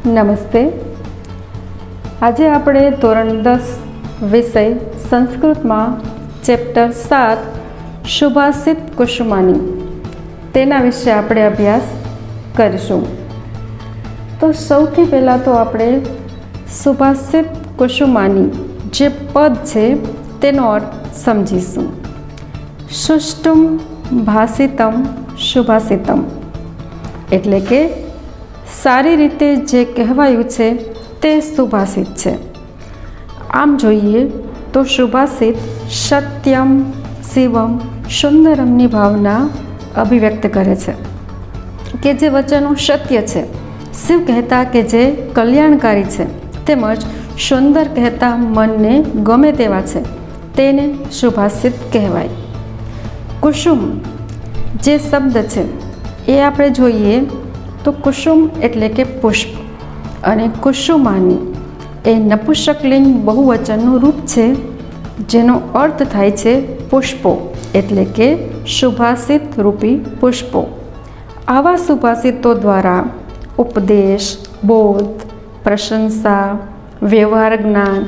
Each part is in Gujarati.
નમસ્તે. આજે આપણે ધોરણ 10 વિષય સંસ્કૃતમાં ચેપ્ટર 7 સુભાષિત કુસુમાની તેના વિશે આપણે અભ્યાસ કરીશું. તો સૌથી પહેલાં તો આપણે સુભાષિત કુસુમાની જે પદ છે તેનો અર્થ સમજીશું. સુષ્ટુમ ભાષિતમ સુભાષિતમ એટલે કે સારી રીતે જે કહેવાયું છે તે સુભાષિત છે. આમ જોઈએ તો સુભાષિત સત્યમ શિવમ સુંદરમની ભાવના અભિવ્યક્ત કરે છે કે જે વચનો સત્ય છે, શિવ કહેતા કે જે કલ્યાણકારી છે, તેમજ સુંદર કહેતા મનને ગમે તેવા છે, તેને સુભાષિત કહેવાય. કુસુમ જે શબ્દ છે એ આપણે જોઈએ તો કુસુમ એટલે કે પુષ્પ અને કુસુમાની એ નપુંસકલિંગ બહુવચનનું રૂપ છે, જેનો અર્થ થાય છે પુષ્પો એટલે કે સુભાષિત રૂપી પુષ્પો. આવા સુભાષિતો દ્વારા ઉપદેશ, બોધ, પ્રશંસા, વ્યવહાર જ્ઞાન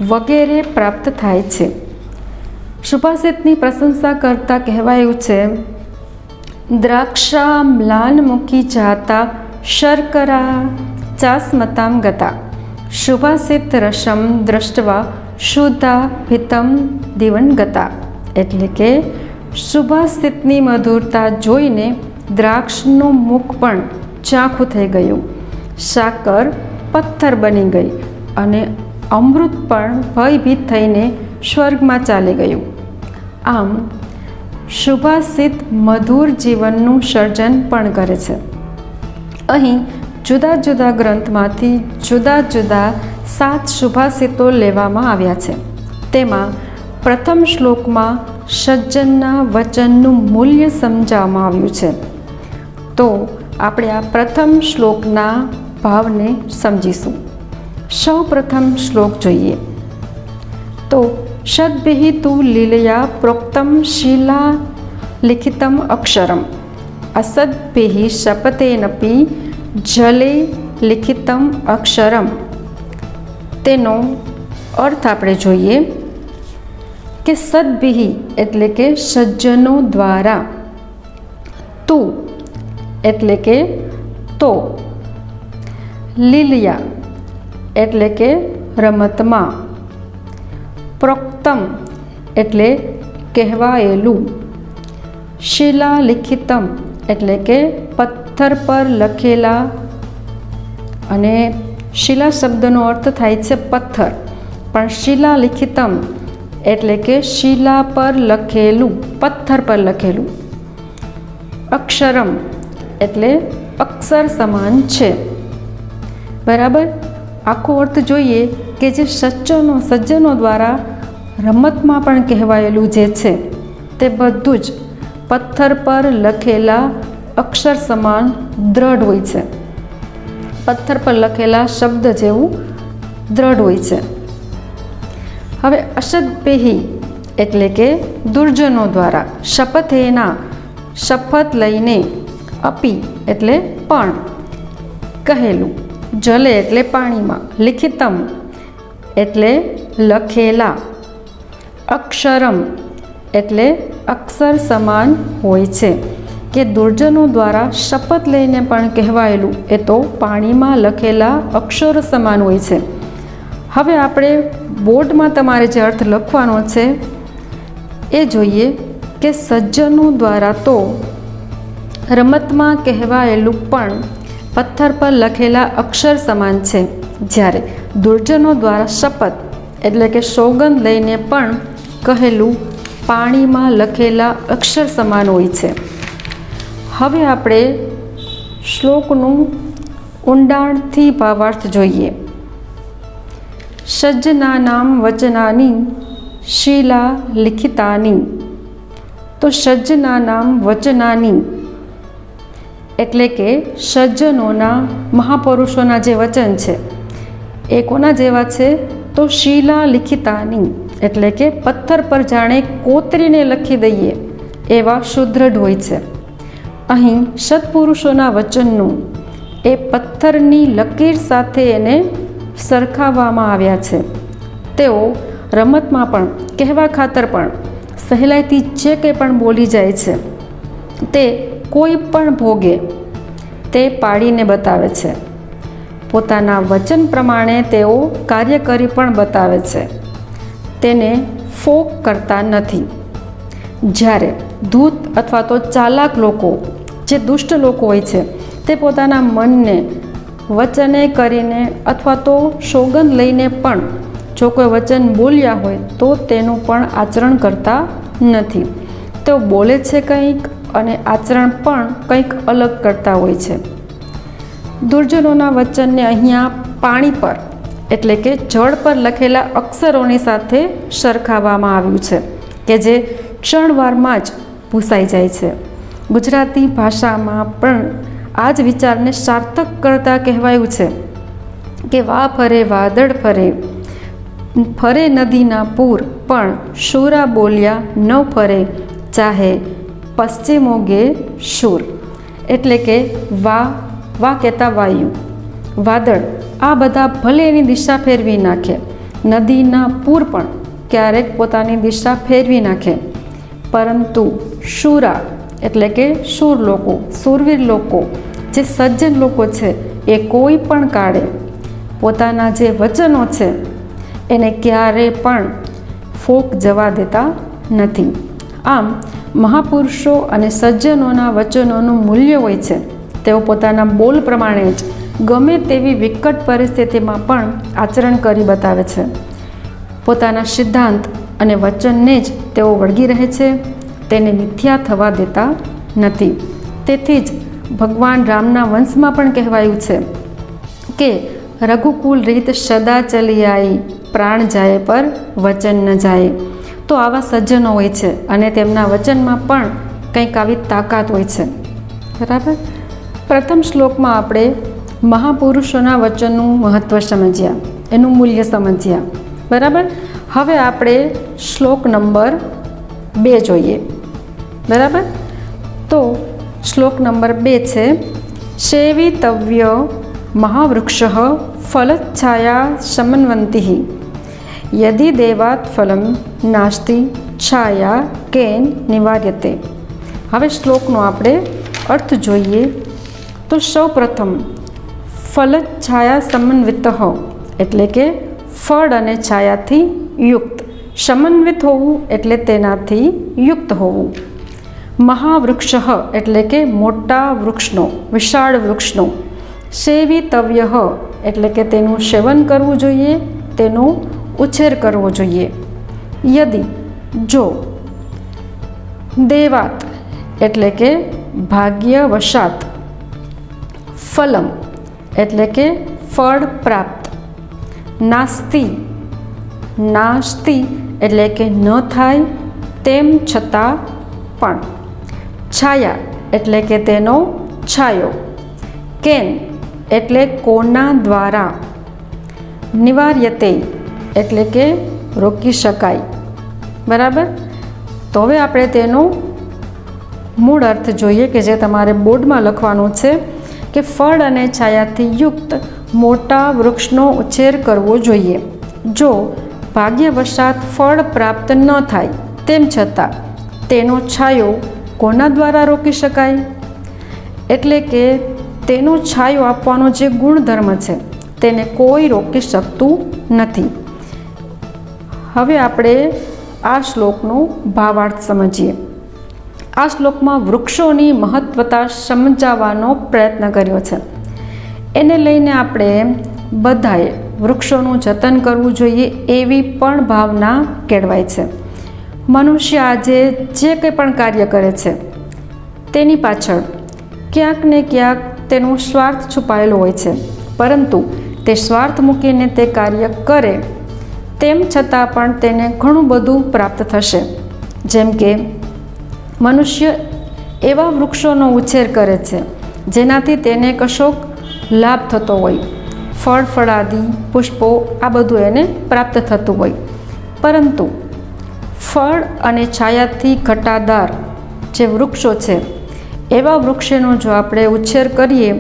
વગેરે પ્રાપ્ત થાય છે. સુભાષિતની પ્રશંસા કરતાં કહેવાયું છે, દ્રાક્ષા મ્લાનમુખી જાતા શર્કરા ચાસ્મતામ ગતા સુભાષિત રસમ દ્રષ્ટવા શુદ્ધા ભીતમ દિવન ગતા. એટલે કે સુભાષિતની મધુરતા જોઈને દ્રાક્ષનું મુખ પણ ચાખું થઈ ગયું, સાકર પથ્થર બની ગઈ અને અમૃત પણ ભયભીત થઈને સ્વર્ગમાં ચાલી ગયું. આમ સુભાષિત મધુર જીવનનું સર્જન પણ કરે છે. અહીં જુદા જુદા ગ્રંથમાંથી જુદા જુદા 7 સુભાષિતો લેવામાં આવ્યા છે. તેમાં પ્રથમ શ્લોકમાં સજ્જનના વચનનું મૂલ્ય સમજાવવામાં આવ્યું છે. તો આપણે આ પ્રથમ શ્લોકના ભાવને સમજીશું. સૌ પ્રથમ શ્લોક જોઈએ તો સદ્ભિઃ તુ લીલયા પ્રોક્તમ શિલા લિખિતમ અક્ષરમ અસદ્ભિઃ શપથેનપી જલે લિખિતમ અક્ષરમ. તેનો અર્થ આપણે જોઈએ કે સદ્ભિઃ એટલે કે સજ્જનો દ્વારા, તુ એટલે કે તો, લીલયા એટલે કે રમતમાં, પ્રોક્તમ એટલે કહેવાયેલું, શિલા લિખિતમ એટલે કે પથ્થર પર લખેલા, અને શિલા શબ્દનો અર્થ થાય છે પથ્થર, પણ શિલા લિખિતમ એટલે કે શિલા પર લખેલું, પથ્થર પર લખેલું. અક્ષરમ એટલે અક્ષર સમાન છે. બરાબર. આખો અર્થ જોઈએ કે જે સજ્જનો દ્વારા રમતમાં પણ કહેવાયેલું જે છે તે બધું જ પથ્થર પર લખેલા અક્ષર સમાન દ્રઢ હોય છે. પથ્થર પર લખેલા શબ્દ જેવું દ્રઢ હોય છે. હવે અસદ્ભિઃ એટલે કે દુર્જનો દ્વારા, શપથેના શપથ લઈને, અપી એટલે પણ કહેલું, જલે એટલે પાણીમાં, લિખિતમ એટલે લખેલા, અક્ષરમ એટલે અક્ષર સમાન હોય છે. કે દુર્જનો દ્વારા શપથ લઈને પણ કહેવાયેલું એ તો પાણીમાં લખેલા અક્ષરો સમાન હોય છે. હવે આપણે બોર્ડમાં તમારે જે અર્થ લખવાનો છે એ જોઈએ કે સજ્જનો દ્વારા તો રમતમાં કહેવાયેલું પણ પથ્થર પર લખેલા અક્ષર સમાન છે, જ્યારે દુર્જનો દ્વારા શપથ એટલે કે સોગંદ લઈને પણ કહેલું પાણીમાં લખેલા અક્ષર સમાન હોય છે. હવે આપણે શ્લોકનું ઊંડાણથી ભાવાર્થ જોઈએ. સજ્જનાનામ વચનાની શિલા લિખિતાની. તો સજ્જનાનામ વચનાની એટલે કે સજ્જનોના, મહાપુરુષોના જે વચન છે એ કોના જેવા છે? તો શિલા લિખિતાની એટલે કે પથ્થર પર જાણે કોતરીને લખી દઈએ એવા સુદૃઢ હોય છે. અહીં સત્પુરુષોના વચનનું એ પથ્થરની લકીર સાથે એને સરખાવવામાં આવ્યા છે. તેઓ રમતમાં પણ કહેવા ખાતર પણ સહેલાઈથી જે કંઈ પણ બોલી જાય છે તે કોઈ પણ ભોગે તે પાડીને બતાવે છે. પોતાના વચન પ્રમાણે તેઓ કાર્ય કરી પણ બતાવે છે. તેને ફોક કરતા નથી. જ્યારે ધૂત અથવા તો ચાલાક લોકો, જે દુષ્ટ લોકો હોય છે, તે પોતાના મનને વચને કરીને અથવા તો સોગંદ લઈને પણ જો કોઈ વચન બોલ્યા હોય તો તેનું પણ આચરણ કરતા નથી. તેઓ બોલે છે કંઈક અને આચરણ પણ કંઈક અલગ કરતા હોય છે. દુર્જનોના વચનને અહીંયા પાણી પર એટલે કે જળ પર લખેલા અક્ષરોની સાથે સરખાવવામાં આવ્યું છે કે જે ક્ષણવારમાં જ ભૂસાઈ જાય છે. ગુજરાતી ભાષામાં પણ આ જ વિચારને સાર્થક કરતાં કહેવાયું છે કે વા ફરે વાદળ ફરે, ફરે નદીના પૂર, પણ શૂરા બોલ્યા ન ફરે, ચાહે પશ્ચિમોગે શૂર. એટલે કે વા કહેતા વાયુ, વાદળ આ બધા ભલે એની દિશા ફેરવી નાખે, નદીના પૂર પણ ક્યારેક પોતાની દિશા ફેરવી નાખે, પરંતુ શૂરા એટલે કે શૂર લોકો, શૂરવીર લોકો, જે સજ્જન લોકો છે, એ કોઈ પણ કાળે પોતાના જે વચનો છે એને ક્યારે પણ ફોક જવા દેતા નથી. આમ મહાપુરુષો અને સજ્જનોના વચનોનું મૂલ્ય હોય છે. તેઓ પોતાના બોલ પ્રમાણે જ ગમે તેવી વિકટ પરિસ્થિતિમાં પણ આચરણ કરી બતાવે છે. પોતાના સિદ્ધાંત અને વચનને જ તેઓ વળગી રહે છે, તેને મિથ્યા થવા દેતા નથી. તેથી જ ભગવાન રામના વંશમાં પણ કહેવાયું છે કે રઘુકુલ રીત સદા ચલી આવી, પ્રાણ જાય પર વચન ન જાય. તો આવા સજ્જનો હોય છે અને તેમના વચનમાં પણ કંઈક આવી તાકાત હોય છે. બરાબર. પ્રથમ શ્લોકમાં આપણે મહાપુરુષોના વચનનું મહત્ત્વ સમજ્યા, એનું મૂલ્ય સમજ્યા. બરાબર. હવે આપણે શ્લોક નંબર 2 જોઈએ. બરાબર. તો શ્લોક નંબર 2 છે સેવિતવ્ય મહાવૃક્ષ ફલચ્છાયા સમન્વંતિ યદિ દેવાત ફલમ નાસ્તિ છાયા કેન નિવાર્યતે. હવે શ્લોકનો આપણે અર્થ જોઈએ. તો સૌ પ્રથમ ફલચ્છાયા સમન્વિત એટલે કે ફળ અને છાયાથી યુક્ત. સમન્વિત હોવું એટલે તેનાથી યુક્ત હોવું. મહાવૃક્ષ એટલે કે મોટા વૃક્ષનો, વિશાળ વૃક્ષનો. સેવિતવ્ય એટલે કે તેનું સેવન કરવું જોઈએ, તેનો ઉછેર કરવો જોઈએ. યદિ જો, દેવાત એટલે કે ભાગ્યવશાત, ફલમ એટલે કે ફળ પ્રાપ્ત, નાસ્તિ એટલે કે ન થાય તેમ છતાં પણ, છાયા એટલે કે તેનો છાયો, કેન એટલે કોના દ્વારા, નિવાર્યતે એટલે કે રોકી શકાય. બરાબર. તો હવે આપણે તેનો મૂળ અર્થ જોઈએ કે જે તમારે બોર્ડમાં લખવાનું છે કે ફળ અને છાયાથી યુક્ત મોટા વૃક્ષનો ઉછેર કરવો જોઈએ. જો ભાગ્યવશાત ફળ પ્રાપ્ત ન થાય તેમ છતાં તેનો છાયો કોના દ્વારા રોકી શકાય? એટલે કે તેનો છાયો આપવાનો જે ગુણધર્મ છે તેને કોઈ રોકી શકતું નથી. હવે આપણે આ શ્લોકનો ભાવાર્થ સમજીએ. આ શ્લોકમાં વૃક્ષોની મહત્વતા સમજાવવાનો પ્રયત્ન કર્યો છે. એને લઈને આપણે બધાએ વૃક્ષોનું જતન કરવું જોઈએ એવી પણ ભાવના કેળવાય છે. મનુષ્ય આજે જે કંઈ પણ કાર્ય કરે છે તેની પાછળ ક્યાંક ને ક્યાંક તેનો સ્વાર્થ છુપાયેલો હોય છે, પરંતુ તે સ્વાર્થ મૂકીને તે કાર્ય કરે તેમ છતાં પણ તેને ઘણું બધું પ્રાપ્ત થશે. જેમ કે મનુષ્ય એવા વૃક્ષોનો ઉછેર કરે છે જેનાથી તેને કશોક લાભ થતો હોય, ફળ ફળાદિ પુષ્પો આ બધું એને પ્રાપ્ત થતું હોય, પરંતુ ફળ અને છાયાથી ઘટાદાર જે વૃક્ષો છે એવા વૃક્ષોનો જો આપણે ઉછેર કરીએ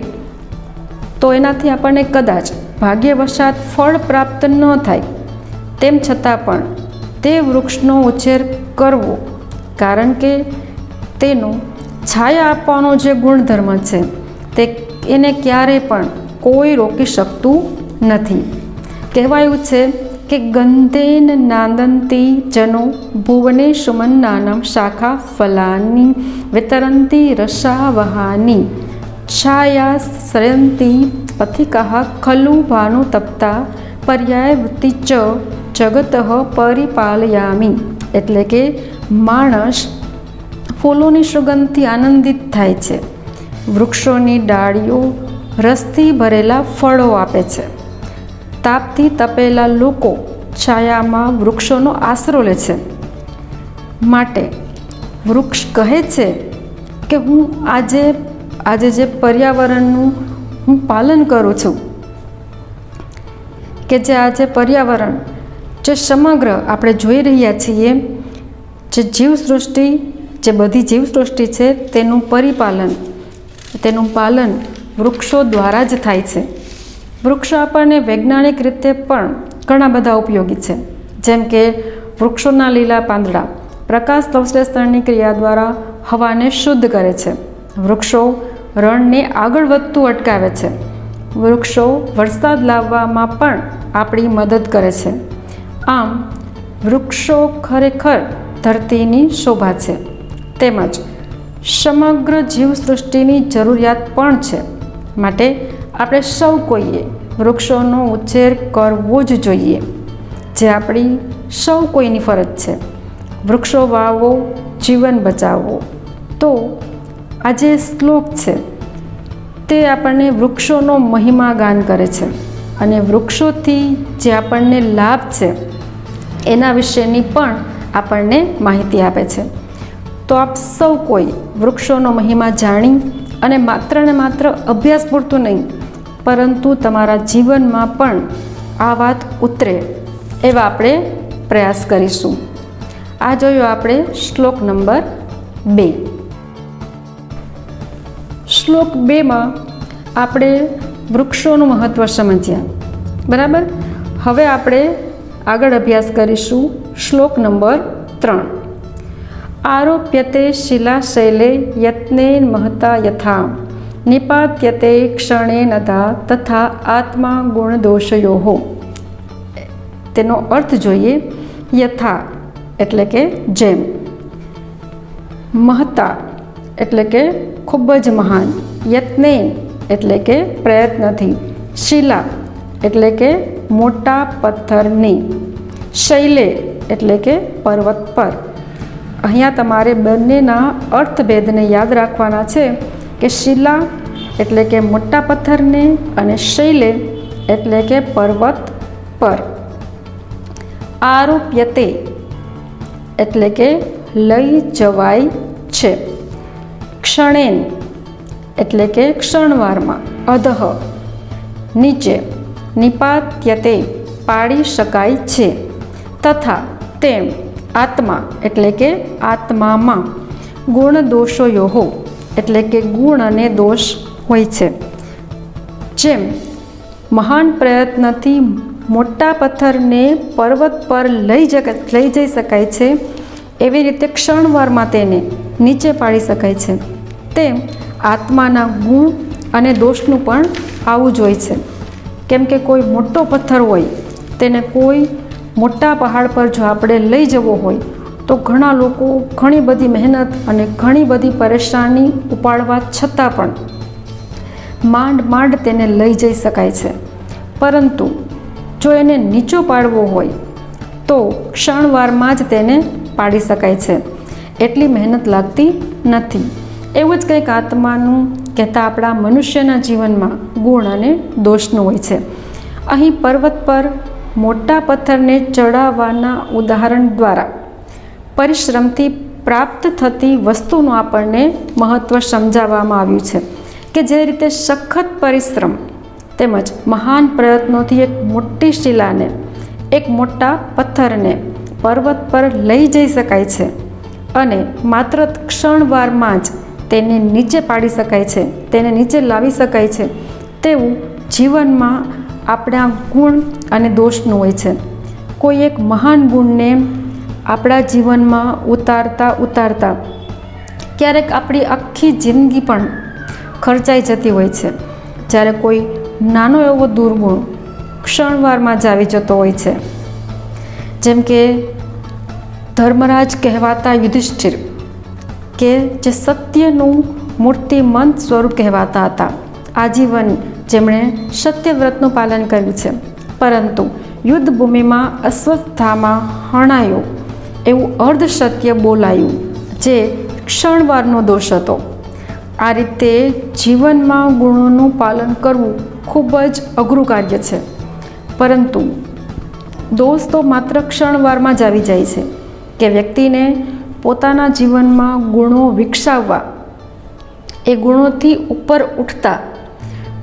તો એનાથી આપણને કદાચ ભાગ્યવશાત ફળ પ્રાપ્ત ન થાય, તેમ છતાં પણ તે વૃક્ષનો ઉછેર કરવો, કારણ કે તેનો છાયા આપવાનો જે ગુણધર્મ છે તે એને ક્યારેય પણ કોઈ રોકી શકતું નથી. કહેવાયું છે કે ગંધેન નાંદંતી જનો ભુવને સુમન્નાનમ શાખા ફલાની વિતરંતી રસાવહાની છાયા શ્રયંતી પથિકાહ ખલુ ભાનુ તપ્તા પર્યાયવૃત્તિ ચ જગત પરિપાલયામી. એટલે કે માણસ ફૂલોની સુગંધથી આનંદિત થાય છે, વૃક્ષોની ડાળીઓ રસથી ભરેલા ફળો આપે છે, તાપથી તપેલા લોકો છાયામાં વૃક્ષોનો આશરો લે છે. માટે વૃક્ષ કહે છે કે હું આજે જે પર્યાવરણનું હું પાલન કરું છું, કે જે આજે પર્યાવરણ જે સમગ્ર આપણે જોઈ રહ્યા છીએ, જે જીવસૃષ્ટિ, જે બધી જીવસૃષ્ટિ છે તેનું પાલન વૃક્ષો દ્વારા જ થાય છે. વૃક્ષો આપણને વૈજ્ઞાનિક રીતે પણ ઘણા બધા ઉપયોગી છે, જેમ કે વૃક્ષોના લીલા પાંદડા પ્રકાશ સંશ્લેષણની ક્રિયા દ્વારા હવાને શુદ્ધ કરે છે. વૃક્ષો રણને આગળ વધતું અટકાવે છે. વૃક્ષો વરસાદ લાવવામાં પણ આપણી મદદ કરે છે. આમ વૃક્ષો ખરેખર ધરતીની શોભા છે, તેમજ સમગ્ર જીવસૃષ્ટિની જરૂરિયાત પણ છે. માટે આપણે સૌ કોઈએ વૃક્ષોનો ઉછેર કરવો જ જોઈએ, જે આપણી સૌ કોઈની ફરજ છે. વૃક્ષો વાવો, જીવન બચાવો. તો આ જે શ્લોક છે તે આપણને વૃક્ષોનો મહિમા ગાન કરે છે અને વૃક્ષોથી જે આપણને લાભ છે એના વિશેની પણ આપણને માહિતી આપે છે. તો આપ સૌ કોઈ વૃક્ષોનો મહિમા જાણી અને માત્ર ને માત્ર અભ્યાસ પૂરતું નહીં, પરંતુ તમારા જીવનમાં પણ આ વાત ઉતરે એવા આપણે પ્રયાસ કરીશું. આ જોયો આપણે શ્લોક નંબર 2. શ્લોક 2માં આપણે વૃક્ષોનું મહત્ત્વ સમજ્યા, બરાબર. હવે આપણે આગળ અભ્યાસ કરીશું શ્લોક નંબર 3. આરોપ્યતે શિલાશૈલે યત્નેન મહતા યથા નિપાત્યતે ક્ષણેનદા તથા આત્મા ગુણદોષયોઃ. તેનો અર્થ જોઈએ. યથા એટલે કે જેમ, મહતા એટલે કે ખૂબ જ મહાન, યત્નેન એટલે કે પ્રયત્નથી, શિલા એટલે કે મોટા પથ્થરની, શૈલે એટલે કે પર્વત પર. અહીંયા તમારે બંનેના અર્થભેદને યાદ રાખવાના છે કે શિલા એટલે કે મોટા પથ્થરને અને શૈલે એટલે કે પર્વત પર. આરોપ્યતે એટલે કે લઈ જવાય છે. ક્ષણેન એટલે કે ક્ષણવારમાં, અધઃ નીચે, નિપાત્યતે પાડી શકાય છે, તથા તેમ, આત્મા એટલે કે આત્મામાં, ગુણ દોષોયોઃ એટલે કે ગુણ અને દોષ હોય છે. જેમ મહાન પ્રયત્નથી મોટા પથ્થરને પર્વત પર લઈ જઈ શકાય છે, એવી રીતે ક્ષણવારમાં તેને નીચે પાડી શકાય છે. તેમ આત્માના ગુણ અને દોષનું પણ આવું જ હોય છે. કેમ કે કોઈ મોટો પથ્થર હોય તેને કોઈ મોટા પહાડ પર જો આપણે લઈ જવો હોય તો ઘણા લોકો ઘણી બધી મહેનત અને ઘણી બધી પરેશાની ઉપાડવા છતાં પણ માંડ તેને લઈ જઈ શકાય છે. પરંતુ જો એને નીચો પાડવો હોય તો ક્ષણવારમાં જ તેને પાડી શકાય છે, એટલી મહેનત લાગતી નથી. એવું જ કંઈક આત્માનું કહેતા આપણા મનુષ્યના જીવનમાં ગુણ અને દોષનું હોય છે. અહીં પર્વત પર મોટા પથ્થરને ચડાવવાના ઉદાહરણ દ્વારા પરિશ્રમથી પ્રાપ્ત થતી વસ્તુનું આપણને મહત્ત્વ સમજાવવામાં આવ્યું છે કે જે રીતે સખત પરિશ્રમ તેમજ મહાન પ્રયત્નોથી એક મોટી શિલાને, એક મોટા પથ્થરને પર્વત પર લઈ જઈ શકાય છે અને માત્ર ક્ષણવારમાં જ તેને નીચે પાડી શકાય છે, તેને નીચે લાવી શકાય છે. તેવું જીવનમાં આપણા ગુણ અને દોષનું હોય છે. કોઈ એક મહાન ગુણને આપણા જીવનમાં ઉતારતા ક્યારેક આપણી આખી જિંદગી પણ ખર્ચાઈ જતી હોય છે, જ્યારે કોઈ નાનો એવો દુર્ગુણ ક્ષણવારમાં જ આવી જતો હોય છે. જેમ કે ધર્મરાજ કહેવાતા યુધિષ્ઠિર, કે જે સત્યનું મૂર્તિમંત સ્વરૂપ કહેવાતા હતા. આજીવન જેમણે સત્યવ્રતનું પાલન કર્યું છે, પરંતુ યુદ્ધ ભૂમિમાં અસ્વસ્થતામાં હણાયો એવું અર્ધસત્ય બોલાયું, જે ક્ષણવારનો દોષ હતો. આ રીતે જીવનમાં ગુણોનું પાલન કરવું ખૂબ જ અઘરું કાર્ય છે, પરંતુ દોષ તો માત્ર ક્ષણવારમાં જ આવી જાય છે કે વ્યક્તિને પોતાના જીવનમાં ગુણો વિકસાવવા, એ ગુણોથી ઉપર ઉઠતા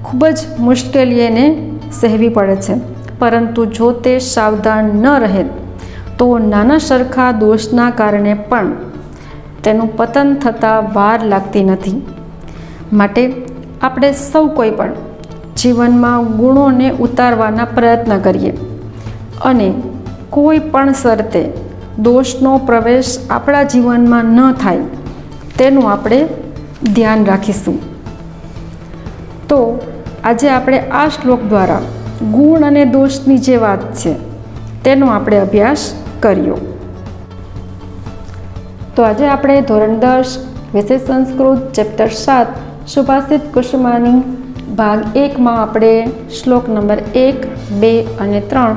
ખૂબ જ મુશ્કેલી એને સહેવી પડે છે. પરંતુ જો તે સાવધાન ન રહે તો નાના સરખા દોષના કારણે પણ તેનું પતન થતાં વાર લાગતી નથી. માટે આપણે સૌ કોઈ પણ જીવનમાં ગુણોને ઉતારવાના પ્રયત્ન કરીએ અને કોઈ પણ શરતે દોષનો પ્રવેશ આપણા જીવનમાં ન થાય તેનું આપણે ધ્યાન રાખીશું. તો આજે આપણે આ શ્લોક દ્વારા ગુણ અને દોષની જે વાત છે તેનો આપણે અભ્યાસ કર્યો. તો આજે આપણે ધોરણ 10 વિષય સંસ્કૃત ચેપ્ટર 7 સુભાષિત કુસુમાની ભાગ 1માં આપણે શ્લોક નંબર 1, 2 અને 3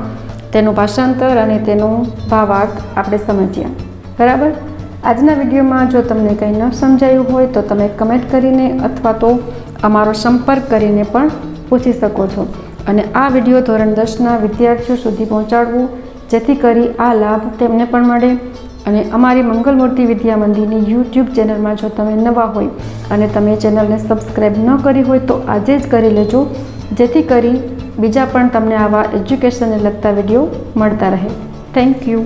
તેનું ભાષાંતર અને તેનું ભાવાર્થ આપણે સમજ્યા. બરાબર. આજના વિડીયોમાં જો તમને કંઈ ન સમજાયું હોય તો તમે કમેન્ટ કરીને અથવા તો અમારો સંપર્ક કરીને પણ પૂછી શકો છો. અને આ વિડીયો ધોરણ 10ના વિદ્યાર્થીઓ સુધી પહોંચાડવું, જેથી કરી આ લાભ તેમને પણ મળે. અને અમારી મંગલમૂર્તિ વિદ્યા મંદિરની યુટ્યુબ ચેનલમાં જો તમે નવા હોય અને તમે ચેનલને સબસ્ક્રાઈબ ન કરી હોય તો આજે જ કરી લેજો, જેથી કરી બીજા પણ તમને આવા એજ્યુકેશનને લગતા વિડીયો મળતા રહે. Thank you.